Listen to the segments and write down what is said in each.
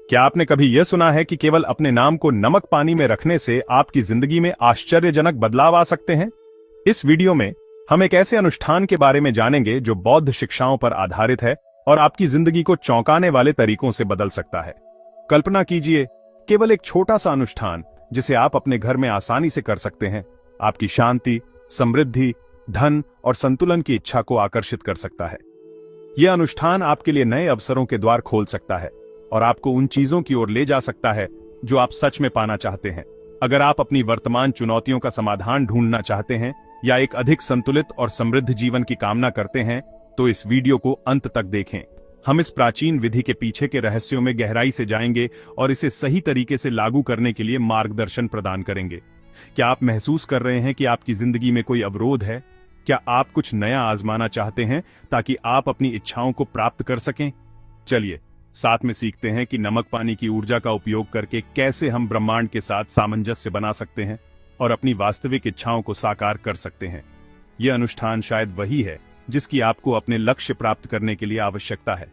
क्या आपने कभी यह सुना है कि केवल अपने नाम को नमक पानी में रखने से आपकी जिंदगी में आश्चर्यजनक बदलाव आ सकते हैं? इस वीडियो में हम एक ऐसे अनुष्ठान के बारे में जानेंगे जो बौद्ध शिक्षाओं पर आधारित है और आपकी जिंदगी को चौंकाने वाले तरीकों से बदल सकता है। कल्पना कीजिए, केवल एक छोटा सा अनुष्ठान जिसे आप अपने घर में आसानी से कर सकते हैं, आपकी शांति, समृद्धि, धन और संतुलन की इच्छा को आकर्षित कर सकता है। यह अनुष्ठान आपके लिए नए अवसरों के द्वार खोल सकता है और आपको उन चीजों की ओर ले जा सकता है जो आप सच में पाना चाहते हैं। अगर आप अपनी वर्तमान चुनौतियों का समाधान ढूंढना चाहते हैं या एक अधिक संतुलित और समृद्ध जीवन की कामना करते हैं, तो इस वीडियो को अंत तक देखें। हम इस प्राचीन विधि के पीछे के रहस्यों में गहराई से जाएंगे और इसे सही तरीके से लागू करने के लिए मार्गदर्शन प्रदान करेंगे। क्या आप महसूस कर रहे हैं कि आपकी जिंदगी में कोई अवरोध है? क्या आप कुछ नया आजमाना चाहते हैं ताकि आप अपनी इच्छाओं को प्राप्त कर सकें? चलिए साथ में सीखते हैं कि नमक पानी की ऊर्जा का उपयोग करके कैसे हम ब्रह्मांड के साथ सामंजस्य बना सकते हैं और अपनी वास्तविक इच्छाओं को साकार कर सकते हैं। यह अनुष्ठान शायद वही है जिसकी आपको अपने लक्ष्य प्राप्त करने के लिए आवश्यकता है।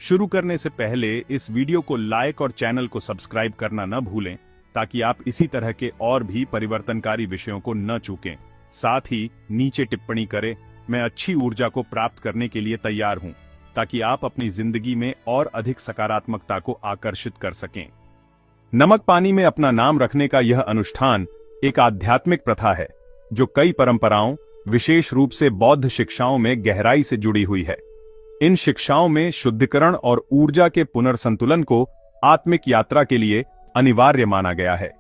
शुरू करने से पहले इस वीडियो को लाइक और चैनल को सब्सक्राइब करना न भूलें ताकि आप इसी तरह के और भी परिवर्तनकारी विषयों को न चूकें। साथ ही नीचे टिप्पणी करें, मैं अच्छी ऊर्जा को प्राप्त करने के लिए तैयार हूं, ताकि आप अपनी जिंदगी में और अधिक सकारात्मकता को आकर्षित कर सकें। नमक पानी में अपना नाम रखने का यह अनुष्ठान एक आध्यात्मिक प्रथा है जो कई परंपराओं, विशेष रूप से बौद्ध शिक्षाओं में गहराई से जुड़ी हुई है। इन शिक्षाओं में शुद्धिकरण और ऊर्जा के पुनर्संतुलन को आत्मिक यात्रा के लिए अनिवार्य माना गया है।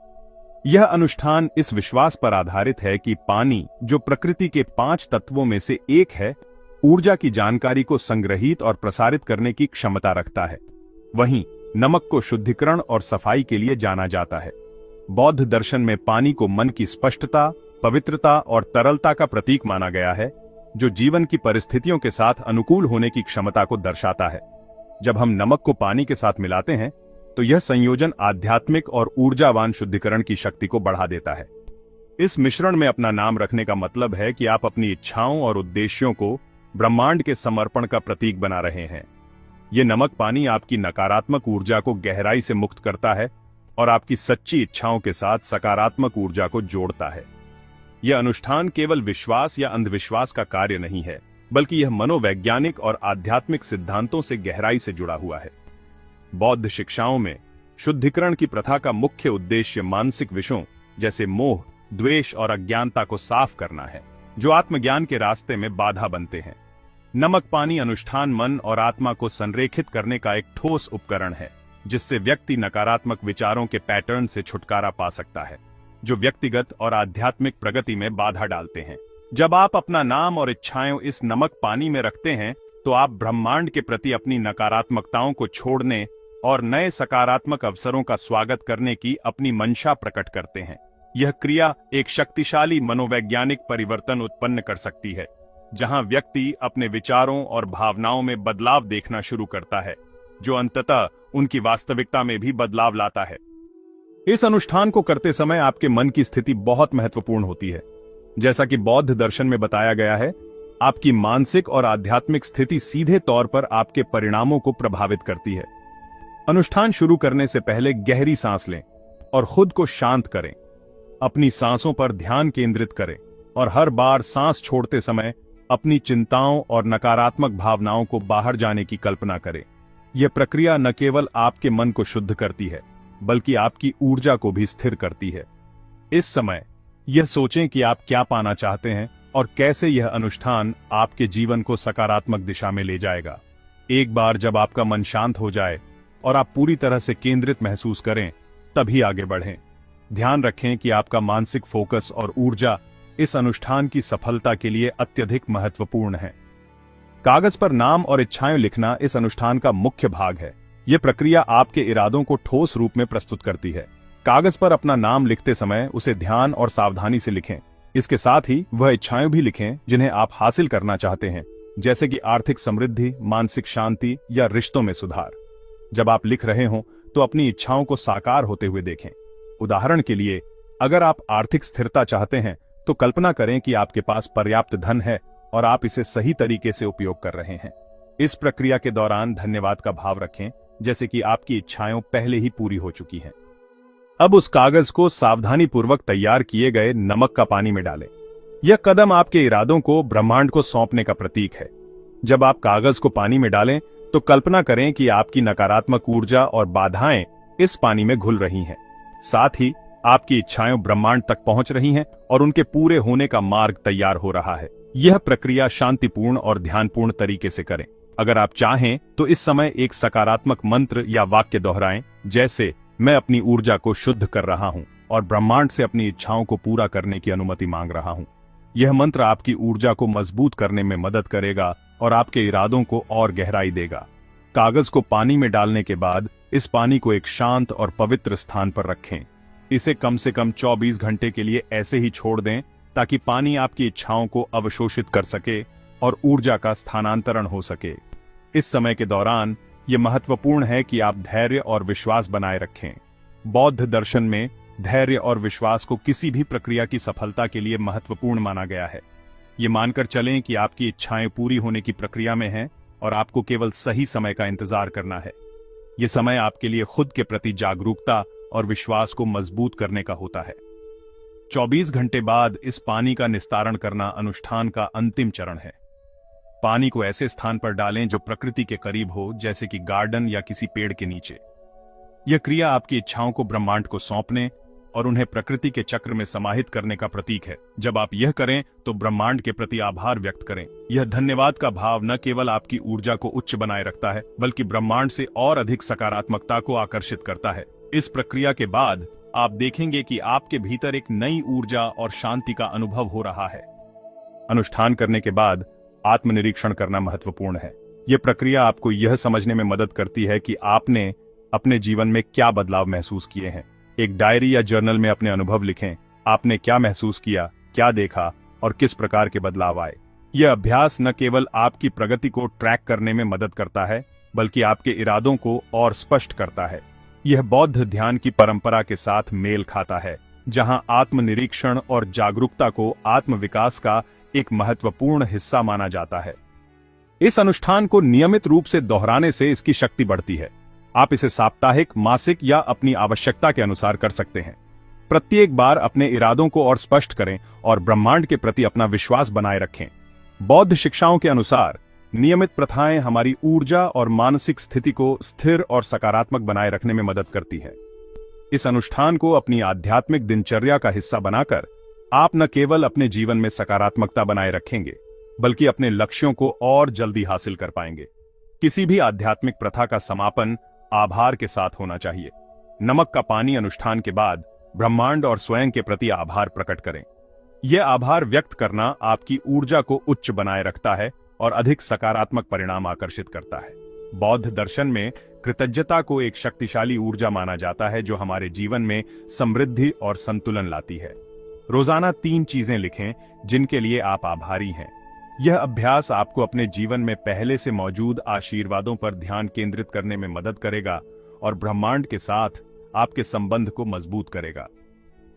यह अनुष्ठान इस विश्वास पर आधारित है कि पानी, जो प्रकृति के 5 तत्वों में से एक है, ऊर्जा की जानकारी को संग्रहित और प्रसारित करने की क्षमता रखता है। वहीं नमक को शुद्धिकरण और सफाई के लिए जाना जाता है। बौद्ध दर्शन में पानी को मन की स्पष्टता, पवित्रता और तरलता का प्रतीक माना गया है, जो जीवन की परिस्थितियों के साथ अनुकूल होने की क्षमता को दर्शाता है। जब हम नमक को पानी के साथ मिलाते हैं तो यह संयोजन आध्यात्मिक और ऊर्जावान शुद्धिकरण की शक्ति को बढ़ा देता है। इस मिश्रण में अपना नाम रखने का मतलब है कि आप अपनी इच्छाओं और उद्देश्यों को ब्रह्मांड के समर्पण का प्रतीक बना रहे हैं। यह नमक पानी आपकी नकारात्मक ऊर्जा को गहराई से मुक्त करता है और आपकी सच्ची इच्छाओं के साथ सकारात्मक ऊर्जा को जोड़ता है। यह अनुष्ठान केवल विश्वास या अंधविश्वास का कार्य नहीं है, बल्कि यह मनोवैज्ञानिक और आध्यात्मिक सिद्धांतों से गहराई से जुड़ा हुआ है। बौद्ध शिक्षाओं में शुद्धिकरण की प्रथा का मुख्य उद्देश्य मानसिक विषयों जैसे मोह, द्वेष और अज्ञानता को साफ करना है, जो आत्मज्ञान के रास्ते में बाधा बनते हैं। नमक पानी अनुष्ठान मन और आत्मा को संरेखित करने का एक ठोस उपकरण है, जिससे व्यक्ति नकारात्मक विचारों के पैटर्न से छुटकारा पा सकता है, जो व्यक्तिगत और आध्यात्मिक प्रगति में बाधा डालते हैं। जब आप अपना नाम और इच्छाएं इस नमक पानी में रखते हैं, तो आप ब्रह्मांड के प्रति अपनी नकारात्मकताओं को छोड़ने और नए सकारात्मक अवसरों का स्वागत करने की अपनी मंशा प्रकट करते हैं। यह क्रिया एक शक्तिशाली मनोवैज्ञानिक परिवर्तन उत्पन्न कर सकती है, जहां व्यक्ति अपने विचारों और भावनाओं में बदलाव देखना शुरू करता है, जो अंततः उनकी वास्तविकता में भी बदलाव लाता है। इस अनुष्ठान को करते समय आपके मन की स्थिति बहुत महत्वपूर्ण होती है। जैसा कि बौद्ध दर्शन में बताया गया है, आपकी मानसिक और आध्यात्मिक स्थिति सीधे तौर पर आपके परिणामों को प्रभावित करती है। अनुष्ठान शुरू करने से पहले गहरी सांस लें और खुद को शांत करें। अपनी सांसों पर ध्यान केंद्रित करें और हर बार सांस छोड़ते समय अपनी चिंताओं और नकारात्मक भावनाओं को बाहर जाने की कल्पना करें। यह प्रक्रिया न केवल आपके मन को शुद्ध करती है, बल्कि आपकी ऊर्जा को भी स्थिर करती है। इस समय यह सोचें कि आप क्या पाना चाहते हैं और कैसे यह अनुष्ठान आपके जीवन को सकारात्मक दिशा में ले जाएगा। एक बार जब आपका मन शांत हो जाए और आप पूरी तरह से केंद्रित महसूस करें, तभी आगे बढ़ें। ध्यान रखें कि आपका मानसिक फोकस और ऊर्जा इस अनुष्ठान की सफलता के लिए अत्यधिक महत्वपूर्ण है। कागज पर नाम और इच्छाएं लिखना इस अनुष्ठान का मुख्य भाग है। यह प्रक्रिया आपके इरादों को ठोस रूप में प्रस्तुत करती है। कागज पर अपना नाम लिखते समय उसे ध्यान और सावधानी से लिखें। इसके साथ ही वह इच्छाएं भी लिखें जिन्हें आप हासिल करना चाहते हैं, जैसे कि आर्थिक समृद्धि, मानसिक शांति या रिश्तों में सुधार। जब आप लिख रहे हों तो अपनी इच्छाओं को साकार होते हुए देखें। उदाहरण के लिए, अगर आप आर्थिक स्थिरता चाहते हैं तो कल्पना करें कि आपके पास पर्याप्त धन है और आप इसे सही तरीके से उपयोग कर रहे हैं। इस प्रक्रिया के दौरान धन्यवाद का भाव रखें, जैसे कि आपकी इच्छाएं पहले ही पूरी हो चुकी हैं। अब उस कागज को सावधानीपूर्वक तैयार किए गए नमक का पानी में डालें। यह कदम आपके इरादों को ब्रह्मांड को सौंपने का प्रतीक है। जब आप कागज को पानी में डालें तो कल्पना करें कि आपकी नकारात्मक ऊर्जा और बाधाएं इस पानी में घुल रही हैं। साथ ही आपकी इच्छाएं ब्रह्मांड तक पहुंच रही हैं और उनके पूरे होने का मार्ग तैयार हो रहा है। यह प्रक्रिया शांतिपूर्ण और ध्यानपूर्ण तरीके से करें। अगर आप चाहें तो इस समय एक सकारात्मक मंत्र या वाक्य दोहराएं, जैसे मैं अपनी ऊर्जा को शुद्ध कर रहा हूं और ब्रह्मांड से अपनी इच्छाओं को पूरा करने की अनुमति मांग रहा हूं। यह मंत्र आपकी ऊर्जा को मजबूत करने में मदद करेगा और आपके इरादों को और गहराई देगा। कागज को पानी में डालने के बाद इस पानी को एक शांत और पवित्र स्थान पर रखें। इसे कम से कम 24 घंटे के लिए ऐसे ही छोड़ दें ताकि पानी आपकी इच्छाओं को अवशोषित कर सके और ऊर्जा का स्थानांतरण हो सके। इस समय के दौरान यह महत्वपूर्ण है कि आप धैर्य और विश्वास बनाए रखें। बौद्ध दर्शन में धैर्य और विश्वास को किसी भी प्रक्रिया की सफलता के लिए महत्वपूर्ण माना गया है। ये मानकर चलें कि आपकी इच्छाएं पूरी होने की प्रक्रिया में हैं और आपको केवल सही समय का इंतजार करना है। यह समय आपके लिए खुद के प्रति जागरूकता और विश्वास को मजबूत करने का होता है। 24 घंटे बाद इस पानी का निस्तारण करना अनुष्ठान का अंतिम चरण है। पानी को ऐसे स्थान पर डालें जो प्रकृति के करीब हो, जैसे कि गार्डन या किसी पेड़ के नीचे। यह क्रिया आपकी इच्छाओं को ब्रह्मांड को सौंपने और उन्हें प्रकृति के चक्र में समाहित करने का प्रतीक है। जब आप यह करें तो ब्रह्मांड के प्रति आभार व्यक्त करें। यह धन्यवाद का भाव न केवल आपकी ऊर्जा को उच्च बनाए रखता है, बल्कि ब्रह्मांड से और अधिक सकारात्मकता को आकर्षित करता है। इस प्रक्रिया के बाद आप देखेंगे कि आपके भीतर एक नई ऊर्जा और शांति का अनुभव हो रहा है। अनुष्ठान करने के बाद आत्मनिरीक्षण करना महत्वपूर्ण है। यह प्रक्रिया आपको यह समझने में मदद करती है कि आपने अपने जीवन में क्या बदलाव महसूस किए हैं। एक डायरी या जर्नल में अपने अनुभव लिखें। आपने क्या महसूस किया, क्या देखा और किस प्रकार के बदलाव आए। यह अभ्यास न केवल आपकी प्रगति को ट्रैक करने में मदद करता है, बल्कि आपके इरादों को और स्पष्ट करता है। यह बौद्ध ध्यान की परंपरा के साथ मेल खाता है, जहां आत्मनिरीक्षण और जागरूकता को आत्मविकास का एक महत्वपूर्ण हिस्सा माना जाता है। इस अनुष्ठान को नियमित रूप से दोहराने से इसकी शक्ति बढ़ती है। आप इसे साप्ताहिक, मासिक या अपनी आवश्यकता के अनुसार कर सकते हैं। प्रत्येक बार अपने इरादों को और स्पष्ट करें और ब्रह्मांड के प्रति अपना विश्वास बनाए रखें। बौद्ध शिक्षाओं के अनुसार नियमित प्रथाएं हमारी ऊर्जा और मानसिक स्थिति को स्थिर और सकारात्मक बनाए रखने में मदद करती है। इस अनुष्ठान को अपनी आध्यात्मिक दिनचर्या का हिस्सा बनाकर आप न केवल अपने जीवन में सकारात्मकता बनाए रखेंगे, बल्कि अपने लक्ष्यों को और जल्दी हासिल कर पाएंगे। किसी भी आध्यात्मिक प्रथा का समापन आभार के साथ होना चाहिए। नमक का पानी अनुष्ठान के बाद ब्रह्मांड और स्वयं के प्रति आभार प्रकट करें। यह आभार व्यक्त करना आपकी ऊर्जा को उच्च बनाए रखता है और अधिक सकारात्मक परिणाम आकर्षित करता है। बौद्ध दर्शन में कृतज्ञता को एक शक्तिशाली ऊर्जा माना जाता है, जो हमारे जीवन में समृद्धि और संतुलन लाती है। रोजाना 3 चीजें लिखें जिनके लिए आप आभारी हैं। यह अभ्यास आपको अपने जीवन में पहले से मौजूद आशीर्वादों पर ध्यान केंद्रित करने में मदद करेगा और ब्रह्मांड के साथ आपके संबंध को मजबूत करेगा।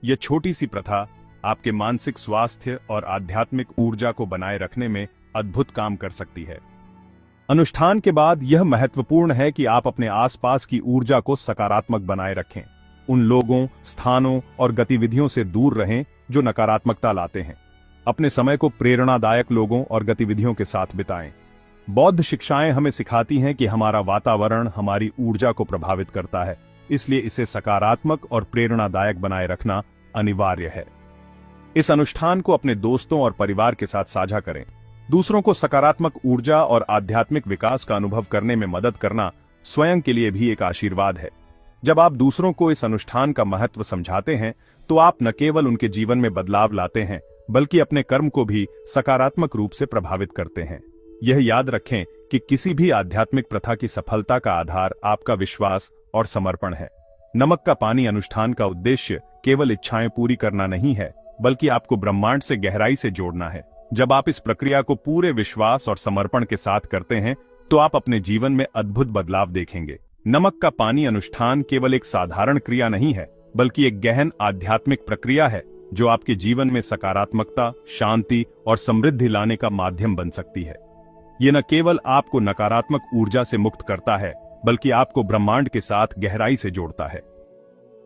यह छोटी सी प्रथा आपके मानसिक स्वास्थ्य और आध्यात्मिक ऊर्जा को बनाए रखने में अद्भुत काम कर सकती है। अनुष्ठान के बाद यह महत्वपूर्ण है कि आप अपने आसपास की ऊर्जा को सकारात्मक बनाए रखें। उन लोगों, स्थानों और गतिविधियों से दूर रहें जो नकारात्मकता लाते हैं। अपने समय को प्रेरणादायक लोगों और गतिविधियों के साथ बिताएं। बौद्ध शिक्षाएं हमें सिखाती हैं कि हमारा वातावरण हमारी ऊर्जा को प्रभावित करता है, इसलिए इसे सकारात्मक और प्रेरणादायक बनाए रखना अनिवार्य है। इस अनुष्ठान को अपने दोस्तों और परिवार के साथ साझा करें। दूसरों को सकारात्मक ऊर्जा और आध्यात्मिक विकास का अनुभव करने में मदद करना स्वयं के लिए भी एक आशीर्वाद है। जब आप दूसरों को इस अनुष्ठान का महत्व समझाते हैं, तो आप न केवल उनके जीवन में बदलाव लाते हैं, बल्कि अपने कर्म को भी सकारात्मक रूप से प्रभावित करते हैं। यह याद रखें कि किसी भी आध्यात्मिक प्रथा की सफलता का आधार आपका विश्वास और समर्पण है। नमक का पानी अनुष्ठान का उद्देश्य केवल इच्छाएं पूरी करना नहीं है, बल्कि आपको ब्रह्मांड से गहराई से जोड़ना है। जब आप इस प्रक्रिया को पूरे विश्वास और समर्पण के साथ करते हैं, तो आप अपने जीवन में अद्भुत बदलाव देखेंगे। नमक का पानी अनुष्ठान केवल एक साधारण क्रिया नहीं है, बल्कि एक गहन आध्यात्मिक प्रक्रिया है जो आपके जीवन में सकारात्मकता, शांति और समृद्धि लाने का माध्यम बन सकती है। ये न केवल आपको नकारात्मक ऊर्जा से मुक्त करता है, बल्कि आपको ब्रह्मांड के साथ गहराई से जोड़ता है।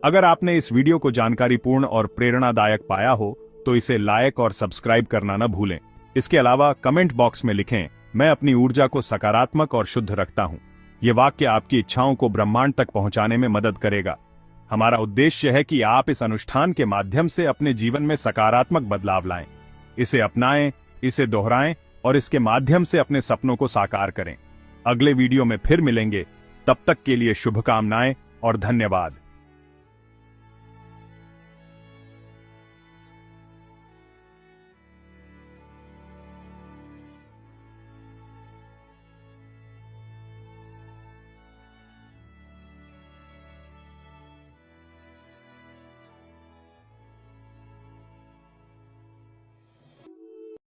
अगर आपने इस वीडियो को जानकारीपूर्ण और प्रेरणादायक पाया हो तो इसे लाइक और सब्सक्राइब करना न भूलें। इसके अलावा कमेंट बॉक्स में लिखें, मैं अपनी ऊर्जा को सकारात्मक और शुद्ध रखता हूं। ये वाक्य आपकी इच्छाओं को ब्रह्मांड तक पहुंचाने में मदद करेगा। हमारा उद्देश्य है कि आप इस अनुष्ठान के माध्यम से अपने जीवन में सकारात्मक बदलाव लाएं, इसे अपनाएं, इसे दोहराएं और इसके माध्यम से अपने सपनों को साकार करें। अगले वीडियो में फिर मिलेंगे, तब तक के लिए शुभकामनाएं और धन्यवाद।